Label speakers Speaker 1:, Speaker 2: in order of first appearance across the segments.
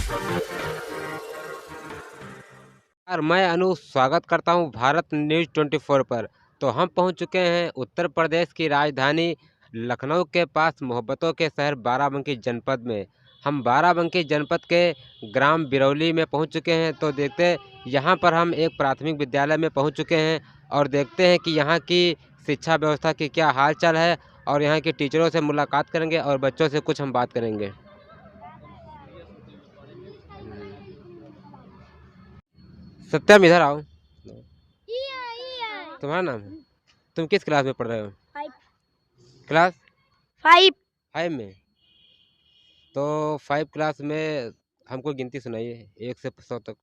Speaker 1: यार मैं अनु स्वागत करता हूँ भारत न्यूज़ 24 पर। तो हम पहुँच चुके हैं उत्तर प्रदेश की राजधानी लखनऊ के पास मोहब्बतों के शहर बाराबंकी जनपद में। हम बाराबंकी जनपद के ग्राम बिरौली में पहुँच चुके हैं। तो देखते यहाँ पर हम एक प्राथमिक विद्यालय में पहुँच चुके हैं और देखते हैं कि यहाँ की शिक्षा व्यवस्था की क्या हाल चाल है और यहाँ के टीचरों से मुलाकात करेंगे और बच्चों से कुछ हम बात करेंगे। सत्यम इधर आओ। तुम्हारा नाम है? तुम किस क्लास में पढ़ रहे हो? क्लास
Speaker 2: 5।
Speaker 1: 5 में। तो 5 क्लास में हमको गिनती सुनाइए 1 से 100 तक।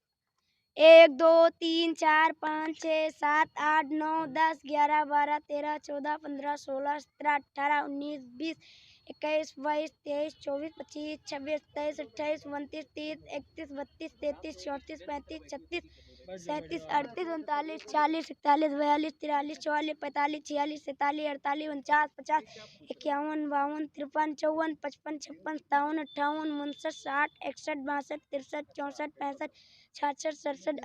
Speaker 2: 1 2 3 4 5 6 7 8 9 10 11 12 13 14 15 16 17 18 19 20 21 22 23 24 25 26 27 28 29 30 31 32 33 34 35 36 37 38 39 40 41 42 43 44 45 46 47 48 49 50 51 52 53 54 55 56 57 58 59 60 61 62 63 64 65 66 67 68 69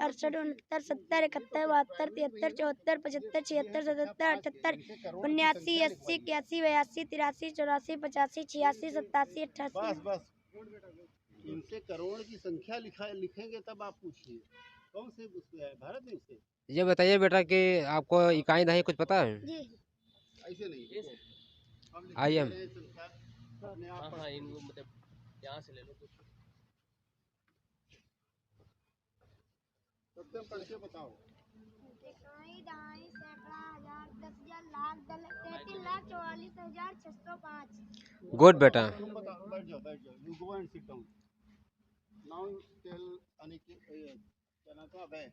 Speaker 2: 70 71 72 73 74 75 76 77 78 79 80 81 82 83 84 85 86 87 88।
Speaker 3: बस इनसे करोड़ की संख्या लिखेंगे तब आप पूछिए कौन से उसमें है भारत में से।
Speaker 1: ये बताइए बेटा कि आपको इकाई दहाई कुछ पता है?
Speaker 2: जी
Speaker 3: ऐसे नहीं देखो, हम लिख
Speaker 1: आई एम
Speaker 3: रहे हैं संख्या अपने आप पर इनको मतलब यहाँ से ले लो कुछ सत्यम पढ़ के बताओ।
Speaker 2: इकाई दहाई सैकड़ा हजार 10,000 लाख 33,44,605।
Speaker 1: गुड बेटा।
Speaker 3: तुम बताओ, बैठ जाओ you go and sit down now tell Aniket क्या नाम था अभय।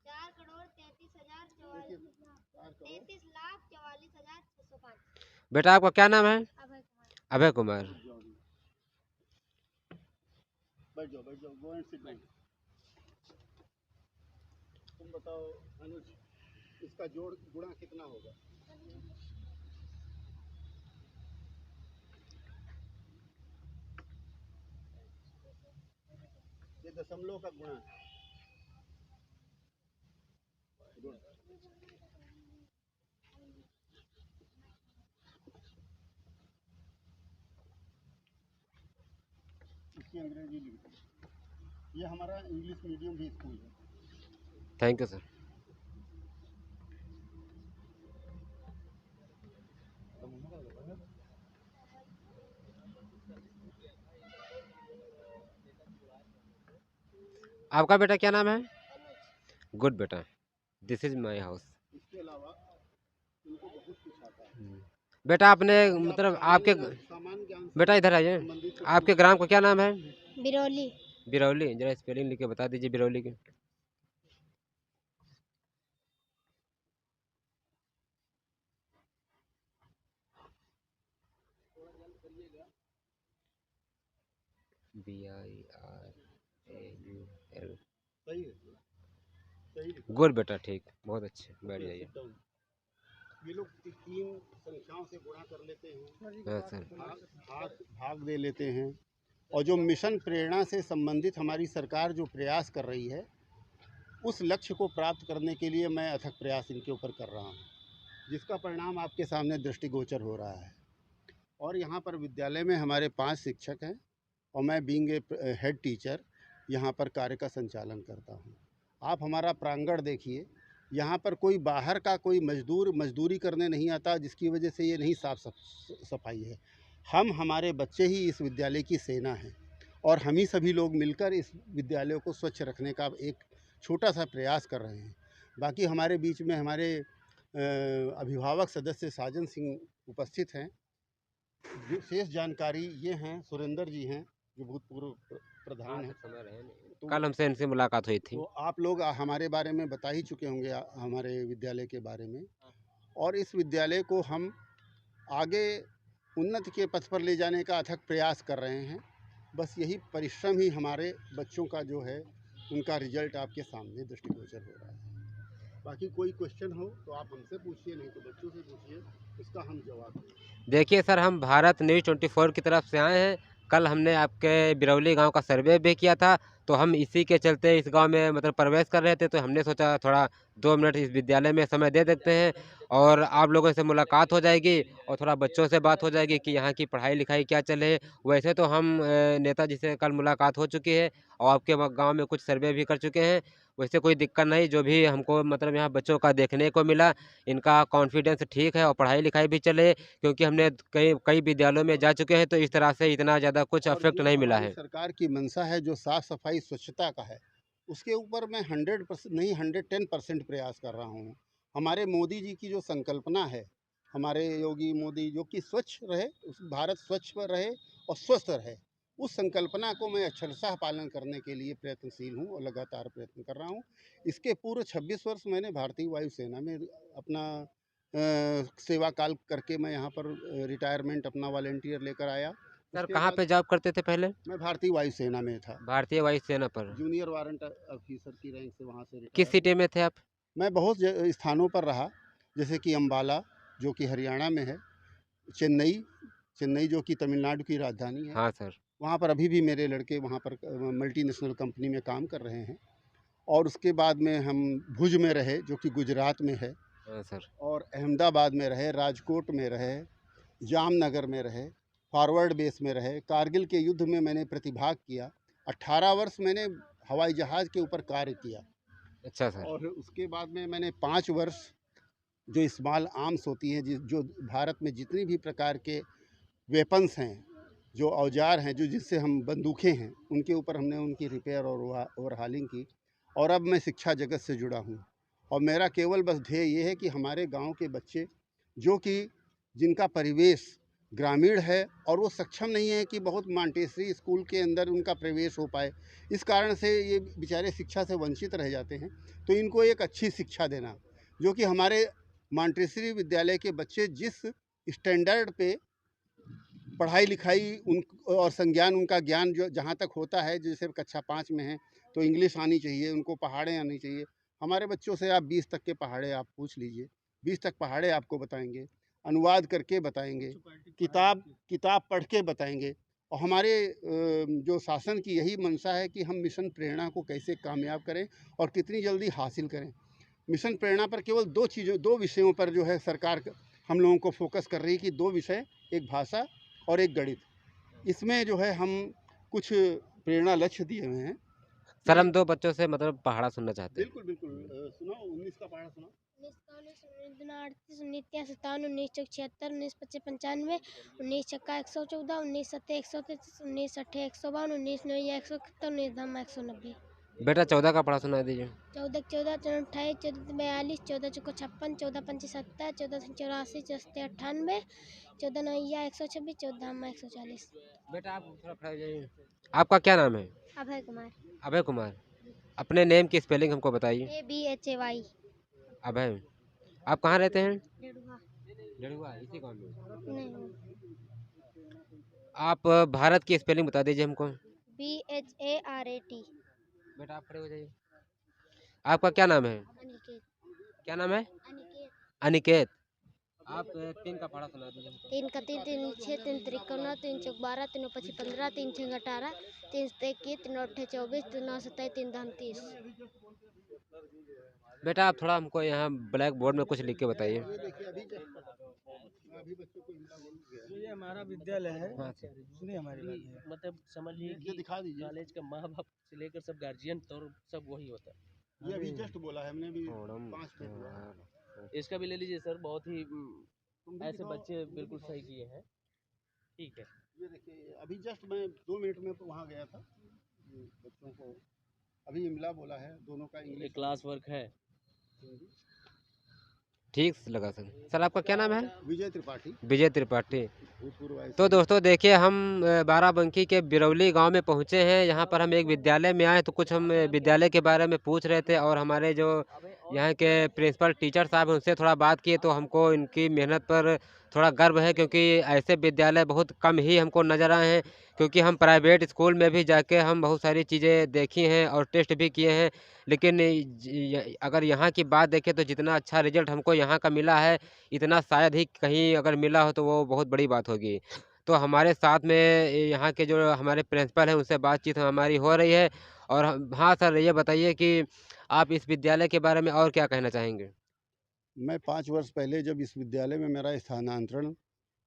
Speaker 2: 4,33,44,605।
Speaker 1: बेटा आपका क्या नाम है?
Speaker 2: अभय कुमार।
Speaker 1: अभय कुमार।
Speaker 3: बैठ जाओ गो एंड सिट डाउन। तुम बताओ अनुज इसका जोड़ गुणा कितना होगा? ये दशमलव का गुणा है। इसकी अंग्रेजी लिख दो। ये हमारा इंग्लिश मीडियम भी स्कूल है।
Speaker 1: Thank you sir. आपका बेटा क्या नाम है? गुड बेटा। This is my house.
Speaker 3: इसके अलावा इनको बहुत कुछ आता है।
Speaker 1: बेटा आपने मतलब आपके
Speaker 3: सामान्य ज्ञान
Speaker 1: बेटा इधर आइए।
Speaker 3: संबंधित
Speaker 1: आपके ग्राम का क्या नाम है?
Speaker 2: बिरौली।
Speaker 1: बिरौली। जरा स्पेलिंग लिख के बता दीजिए बिरौली की। BIRAUL।
Speaker 3: सही है सही लिखा।
Speaker 1: गुड बेटा ठीक बहुत अच्छे बैठ जाइए।
Speaker 3: ये लोग 3 संख्याओं से गुणा कर लेते हैं।
Speaker 1: हाँ सर।
Speaker 3: भाग दे लेते हैं और जो मिशन प्रेरणा से संबंधित हमारी सरकार जो प्रयास कर रही है उस लक्ष्य को प्राप्त करने के लिए मैं अथक प्रयास इनके ऊपर कर रहा हूँ जिसका परिणाम आपके सामने दृष्टिगोचर हो रहा है। और यहाँ पर विद्यालय में हमारे 5 शिक्षक हैं और मैं बीइंग ए हेड टीचर यहाँ पर कार्य का संचालन करता हूँ। आप हमारा प्रांगण देखिए, यहाँ पर कोई बाहर का कोई मजदूर मजदूरी करने नहीं आता जिसकी वजह से ये नहीं साफ सफाई है। हमारे बच्चे ही इस विद्यालय की सेना हैं और हम ही सभी लोग मिलकर इस विद्यालय को स्वच्छ रखने का एक छोटा सा प्रयास कर रहे हैं। बाकी हमारे बीच में हमारे अभिभावक सदस्य साजन सिंह उपस्थित हैं। विशेष जानकारी ये हैं सुरेंद्र जी हैं जो भूतपूर्व प्रधान हैं।
Speaker 1: तो कल हमसे इनसे मुलाकात हुई थी।
Speaker 3: तो आप लोग हमारे बारे में बता ही चुके होंगे हमारे विद्यालय के बारे में और इस विद्यालय को हम आगे उन्नति के पथ पर ले जाने का अथक प्रयास कर रहे हैं। बस यही परिश्रम ही हमारे बच्चों का जो है उनका रिजल्ट आपके सामने दृष्टिगोचर हो रहा है। बाकी कोई क्वेश्चन हो तो आप हमसे पूछिए, नहीं तो बच्चों से पूछिए, उसका हम जवाब देंगे।
Speaker 1: देखिए सर, हम भारत न्यूज़ 24 की तरफ से आए हैं। कल हमने आपके बिरौली गांव का सर्वे भी किया था, तो हम इसी के चलते इस गांव में मतलब प्रवेश कर रहे थे, तो हमने सोचा थोड़ा 2 मिनट इस विद्यालय में समय दे देते हैं और आप लोगों से मुलाकात हो जाएगी और थोड़ा बच्चों से बात हो जाएगी कि यहाँ की पढ़ाई-लिखाई क्या चल रही है। वैसे तो हम नेताजी से कल मुलाकात हो चुकी है और आपके गाँव में कुछ सर्वे भी कर चुके हैं। वैसे कोई दिक्कत नहीं, जो भी हमको मतलब यहाँ बच्चों का देखने को मिला, इनका कॉन्फिडेंस ठीक है और पढ़ाई-लिखाई भी चल रही है। क्योंकि हमने कई कई विद्यालयों में जा चुके हैं, तो इस तरह से इतना ज़्यादा कुछ
Speaker 3: और
Speaker 1: अफ़ेक्ट
Speaker 3: जो
Speaker 1: नहीं मिला
Speaker 3: हमारी
Speaker 1: है।
Speaker 3: सरकार की मंशा है, जो साफ सफाई स्वच्छता का है, उसके ऊपर मैं 100% नहीं 110% प्रयास कर रहा हूँ। हमारे मोदी जी की जो संकल्पना है, हमारे योगी मोदी, जो कि स्वच्छ रहे, उस भारत स्वच्छ रहे और स्वस्थ रहे, उस संकल्पना को मैं अक्षरशः पालन करने के लिए प्रयत्नशील हूँ और लगातार प्रयत्न कर रहा हूँ। इसके पूर्व 26 वर्ष मैंने भारतीय वायुसेना में अपना सेवा काल करके मैं यहाँ पर रिटायरमेंट अपना वॉलंटियर लेकर आया।
Speaker 1: सर,
Speaker 3: उसके
Speaker 1: कहाँ
Speaker 3: बाद
Speaker 1: पे जॉब करते थे पहले?
Speaker 3: मैं भारतीय वायुसेना में था।
Speaker 1: भारतीय वायुसेना पर।
Speaker 3: जूनियर वारंट ऑफिसर की रैंक से वहाँ से
Speaker 1: किस
Speaker 3: रिटायर
Speaker 1: सिटी
Speaker 3: हुआ।
Speaker 1: में थे आप?
Speaker 3: मैं बहुत स्थानों पर रहा, जैसे कि अम्बाला, जो कि हरियाणा में है, चेन्नई, चेन्नई जो कि तमिलनाडु की राजधानी है।
Speaker 1: हाँ सर।
Speaker 3: वहाँ पर अभी भी मेरे लड़के वहाँ पर मल्टीनेशनल कंपनी में काम कर रहे हैं। और उसके बाद में हम भुज में रहे, जो कि गुजरात में है,
Speaker 1: हाँ सर।
Speaker 3: और अहमदाबाद में रहे, राजकोट में रहे, जामनगर में रहे, फॉरवर्ड बेस में रहे। कारगिल के युद्ध में मैंने प्रतिभाग किया। 18 वर्ष मैंने हवाई जहाज़ के ऊपर कार्य किया।
Speaker 1: अच्छा सर।
Speaker 3: और उसके बाद में मैंने 5 वर्ष जो स्मॉल आर्म्स होती हैं, जो भारत में जितनी भी प्रकार के वेपन्स हैं, जो औजार हैं, जो जिससे हम बंदूकें हैं, उनके ऊपर हमने उनकी रिपेयर और ओवरहालिंग की। और अब मैं शिक्षा जगत से जुड़ा हूँ और मेरा केवल बस ध्येय ये है कि हमारे गांव के बच्चे, जो कि जिनका परिवेश ग्रामीण है और वो सक्षम नहीं है कि बहुत मॉन्टेसरी स्कूल के अंदर उनका प्रवेश हो पाए, इस कारण से ये बेचारे शिक्षा से वंचित रह जाते हैं, तो इनको एक अच्छी शिक्षा देना, जो कि हमारे मॉन्टेसरी विद्यालय के बच्चे जिस स्टैंडर्ड पे पढ़ाई लिखाई उन और संज्ञान, उनका ज्ञान जो जहाँ तक होता है, जैसे कक्षा 5 में है तो इंग्लिश आनी चाहिए, उनको पहाड़े आनी चाहिए। हमारे बच्चों से आप 20 तक के पहाड़े आप पूछ लीजिए, 20 तक पहाड़े आपको बताएंगे, अनुवाद करके बताएंगे, किताब किताब पढ़ के बताएंगे। और हमारे जो शासन की यही मंशा है कि हम मिशन प्रेरणा को कैसे कामयाब करें और कितनी जल्दी हासिल करें। मिशन प्रेरणा पर केवल 2 विषयों पर जो है सरकार हम लोगों को फोकस कर रही है, कि 2 विषय, एक भाषा और एक गणित। इसमें जो है हम कुछ प्रेरणा लक्ष्य दिए हुए हैं।
Speaker 1: सर, हम 2 बच्चों से मतलब पहाड़ा सुनना चाहते हैं।
Speaker 3: बिल्कुल बिल्कुल, सुनाओ 19 का पहाड़ा सुनाओ।
Speaker 2: 19 19 19 77 19 25 95 19 छक्का 114 19 सत्ते 133 19 अट्ठे 152 19 9 171 19 धामा 190।
Speaker 1: बेटा 14 का पढ़ा सुना दीजिए।
Speaker 2: 14 14 28 14 42 14 चौको 56 14 पंचे 70 14 84 14 98 14 9 126 14 धामा 140।
Speaker 1: बेटा आप थोड़ा खड़े हो जाइए। आपका क्या नाम है?
Speaker 2: अभय कुमार।
Speaker 1: अभय कुमार। अपने नेम की स्पेलिंग हमको बताइए।
Speaker 2: ABHAY।
Speaker 1: अभय। आप कहाँ रहते हैं?
Speaker 2: डेढ़ुआ।
Speaker 1: डेढ़ुआ, इसी गाँव में।
Speaker 2: नहीं।
Speaker 1: आप भारत की स्पेलिंग बता दीजिए हमको।
Speaker 2: BHARAT।
Speaker 1: बेटा आप खड़े हो जाइए। आपका क्या नाम है?
Speaker 2: अनिकेत।
Speaker 1: क्या नाम है?
Speaker 2: अनिकेत।
Speaker 1: अनिकेत। आप 3 का पढ़ा सुना दीजिए हमको।
Speaker 2: 3 का 3 3 6 3 53 3 चौक 12 3 25 15 3 6 18 3 7 21 3 8 24 3 9 27 3 धाम 30।
Speaker 1: बेटा आप थोड़ा हमको यहाँ ब्लैक बोर्ड में कुछ लिख के बताइए।
Speaker 3: ये देखिए, अभी बच्चों को इमला बोल गया।
Speaker 4: ये हमारा विद्यालय है।
Speaker 1: हाँ सर।
Speaker 4: सुनिए हमारी बात।
Speaker 5: मतलब समझिए
Speaker 3: ये
Speaker 5: कि
Speaker 3: दिखा दीजिए।
Speaker 5: कॉलेज का माँ बाप से लेकर सब गार्जियन तो सब वही होता है।
Speaker 3: ये अभी जस्ट बोला है हमने भी 5 मिनट हुआ।
Speaker 5: इसका भी ले लीजिए सर, बहुत ही
Speaker 3: तुम भी
Speaker 5: ऐसे
Speaker 3: दिखाओ।
Speaker 5: बच्चे बिल्कुल सही किए हैं। ठीक है।
Speaker 3: ये देखिए, अभी जस्ट मैं 2 मिनट में वहाँ गया था, बच्चों को अभी इमला बोला है, दोनों का
Speaker 5: ये
Speaker 3: इंग्लिश
Speaker 5: क्लास वर्क है।
Speaker 3: हिंदी।
Speaker 1: ठीक लगा सर। सर आपका क्या नाम है?
Speaker 3: विजय त्रिपाठी,
Speaker 1: विजय त्रिपाठी।
Speaker 3: भूतपूर्व
Speaker 1: तो दोस्तों देखिए, हम बाराबंकी के बिरौली गांव में पहुंचे हैं। यहाँ पर हम एक विद्यालय में आए, तो कुछ हम विद्यालय के बारे में पूछ रहे थे और हमारे जो यहाँ के प्रिंसिपल टीचर साहब हैं, उनसे थोड़ा बात किए तो हमको इनकी मेहनत पर थोड़ा गर्व है, क्योंकि ऐसे विद्यालय बहुत कम ही हमको नज़र आए हैं। क्योंकि हम प्राइवेट स्कूल में भी जाके हम बहुत सारी चीज़ें देखी हैं और टेस्ट भी किए हैं, लेकिन अगर यहाँ की बात देखें तो जितना अच्छा रिजल्ट हमको यहाँ का मिला है, इतना शायद ही कहीं अगर मिला हो तो वो बहुत बड़ी बात होगी। तो हमारे साथ में यहाँ के जो हमारे प्रिंसिपल हैं, उनसे बातचीत हमारी हो रही है। और हाँ सर, ये बताइए कि आप इस विद्यालय के बारे में और क्या कहना चाहेंगे?
Speaker 3: मैं 5 वर्ष पहले जब इस विद्यालय में मेरा स्थानांतरण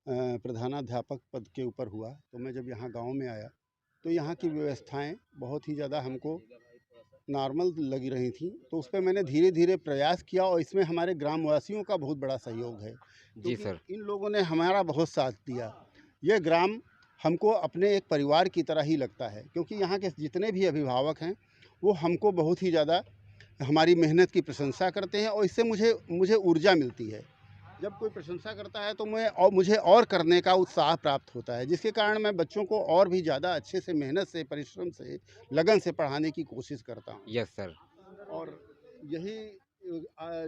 Speaker 3: प्रधानाध्यापक पद के ऊपर हुआ, तो मैं जब यहाँ गांव में आया तो यहाँ की व्यवस्थाएं बहुत ही ज़्यादा हमको नॉर्मल लगी रही थी। तो उस पे मैंने धीरे धीरे प्रयास किया और इसमें हमारे ग्रामवासियों का बहुत बड़ा सहयोग है,
Speaker 1: जी
Speaker 3: क्योंकि
Speaker 1: सर।
Speaker 3: इन लोगों ने हमारा बहुत साथ दिया। ये ग्राम हमको अपने एक परिवार की तरह ही लगता है, क्योंकि यहाँ के जितने भी अभिभावक हैं वो हमको बहुत ही ज़्यादा हमारी मेहनत की प्रशंसा करते हैं, और इससे मुझे मुझे ऊर्जा मिलती है। जब कोई प्रशंसा करता है तो मुझे और करने का उत्साह प्राप्त होता है, जिसके कारण मैं बच्चों को और भी ज़्यादा अच्छे से, मेहनत से, परिश्रम से, लगन से पढ़ाने की कोशिश करता हूँ।
Speaker 1: Yes sir.
Speaker 3: और यही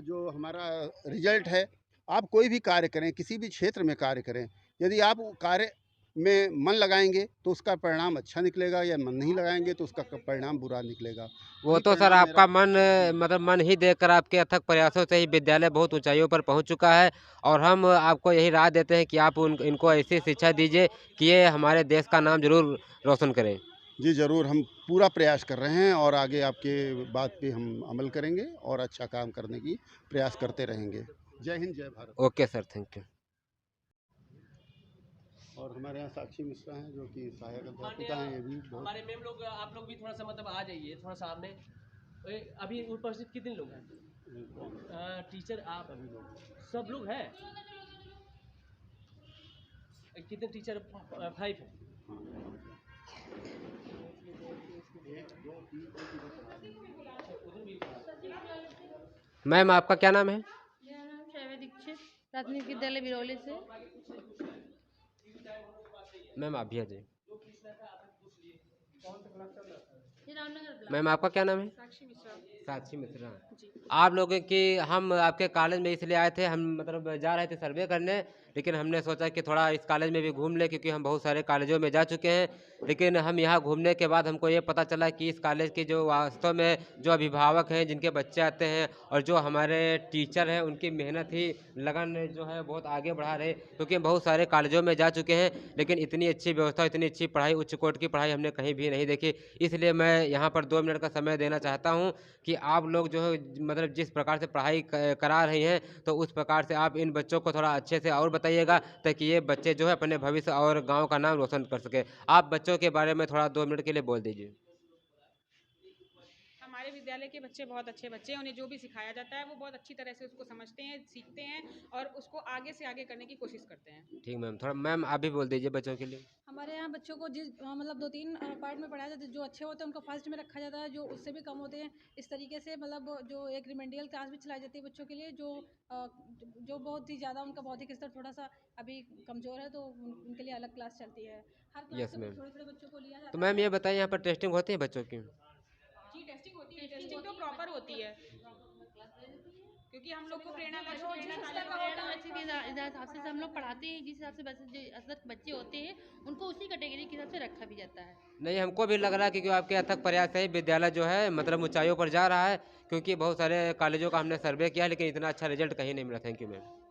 Speaker 3: जो हमारा रिजल्ट है, आप कोई भी कार्य करें, किसी भी क्षेत्र में कार्य करें, यदि आप कार्य में मन लगाएंगे तो उसका परिणाम अच्छा निकलेगा, या मन नहीं लगाएंगे तो उसका परिणाम बुरा निकलेगा।
Speaker 1: वो
Speaker 3: यही
Speaker 1: तो सर
Speaker 3: परिणाम मेरा
Speaker 1: आपका मन मतलब मन ही देखकर आपके अथक प्रयासों से ही विद्यालय बहुत ऊंचाइयों पर पहुंच चुका है। और हम आपको यही राय देते हैं कि आप इनको ऐसी शिक्षा दीजिए कि ये हमारे देश का नाम जरूर रोशन करें।
Speaker 3: जी ज़रूर, हम पूरा प्रयास कर रहे हैं और आगे आपके बात पे हम अमल करेंगे और अच्छा काम करने की प्रयास करते रहेंगे। जय हिंद, जय Bharat.
Speaker 1: Okay sir, thank you.
Speaker 3: और हमारे यहाँ साक्षी मिश्रा हैं, जो कि सहायक अध्यापिका हैं, ये भी बहुत
Speaker 5: हमारे मैम लोग, आप लोग भी थोड़ा सा मतलब आ जाइए थोड़ा सामने। अभी उपस्थित कितने लोग हैं? टीचर आप अभी लोग सब लोग हैं? कितने टीचर? 5 है।
Speaker 1: मैम आपका क्या नाम है?
Speaker 6: मेरा नाम शैवी दीक्षित, प्राथमिक विद्यालय बिरौली से।
Speaker 1: मैम आप भी आ जाइए।
Speaker 6: ये रामनगर ब्लॉक।
Speaker 1: मैम आपका क्या नाम है?
Speaker 6: साक्षी मिश्रा
Speaker 1: साक्षी मिश्रा।
Speaker 6: जी।
Speaker 1: आप लोगों की हम आपके कॉलेज में इसलिए आए थे, हम मतलब जा रहे थे सर्वे करने, लेकिन हमने सोचा कि थोड़ा इस कॉलेज में भी घूम ले, क्योंकि हम बहुत सारे कॉलेजों में जा चुके हैं। लेकिन हम यहाँ घूमने के बाद हमको ये पता चला कि इस कॉलेज के जो वास्तव में जो अभिभावक हैं, जिनके बच्चे आते हैं, और जो हमारे टीचर हैं, उनकी मेहनत ही लगन जो है बहुत आगे बढ़ा रहे। क्योंकि हम बहुत सारे कॉलेजों में जा चुके हैं, लेकिन इतनी अच्छी व्यवस्था, इतनी अच्छी पढ़ाई, उच्च कोटि की पढ़ाई हमने कहीं भी नहीं देखी। इसलिए मैं यहाँ पर 2 मिनट का समय देना चाहता हूँ कि आप लोग जो है मतलब जिस प्रकार से पढ़ाई करा रही हैं, तो उस प्रकार से आप इन बच्चों को थोड़ा अच्छे से और बताइएगा, ताकि ये बच्चे जो है अपने भविष्य और गांव का नाम रोशन कर सके। आप बच्चों के बारे में थोड़ा 2 मिनट के लिए बोल दीजिए।
Speaker 7: हमारे विद्यालय के बच्चे बहुत अच्छे बच्चे हैं। उन्हें जो भी सिखाया जाता है वो बहुत अच्छी तरह से उसको समझते हैं, सीखते हैं और उसको आगे से आगे करने की कोशिश करते हैं।
Speaker 1: ठीक मैम, थोड़ा मैम आप भी बोल दीजिए बच्चों के लिए।
Speaker 6: हमारे यहाँ बच्चों को जिस मतलब 2-3 पार्ट में पढ़ाया जाता है। जो अच्छे होते हैं उनको फर्स्ट में रखा जाता है, जो उससे भी कम होते हैं इस तरीके से मतलब जो एक रिमेडियल क्लास भी चलाई जाती है बच्चों के लिए, जो बहुत ही ज़्यादा उनका बौद्धिक स्तर थोड़ा सा अभी कमज़ोर है, तो उनके लिए अलग क्लास चलती है। हर क्लास
Speaker 1: यस
Speaker 6: से
Speaker 1: मैम।
Speaker 6: थोड़े थोड़े बच्चों को लिया जाता
Speaker 1: तो
Speaker 6: है।
Speaker 1: मैम ये बताइए, यहाँ पर टेस्टिंग होती है बच्चों की?
Speaker 7: जी टेस्टिंग होती है। टेस्टिंग तो प्रॉपर होती है, क्योंकि हम लोग को प्रेरणा
Speaker 6: जिस स्तर का होता है उसी के हिसाब से हम लोग पढ़ाते हैं। जिस हिसाब से बच्चे होते हैं उनको उसी कैटेगरी के हिसाब से रखा भी जाता है।
Speaker 1: नहीं, हमको भी लग रहा है कि आपके अथक प्रयास से ही विद्यालय जो है मतलब ऊंचाइयों पर जा रहा है, क्योंकि बहुत सारे कॉलेजों का हमने सर्वे किया, लेकिन इतना अच्छा रिजल्ट कहीं नहीं मिला। Thank you ma'am.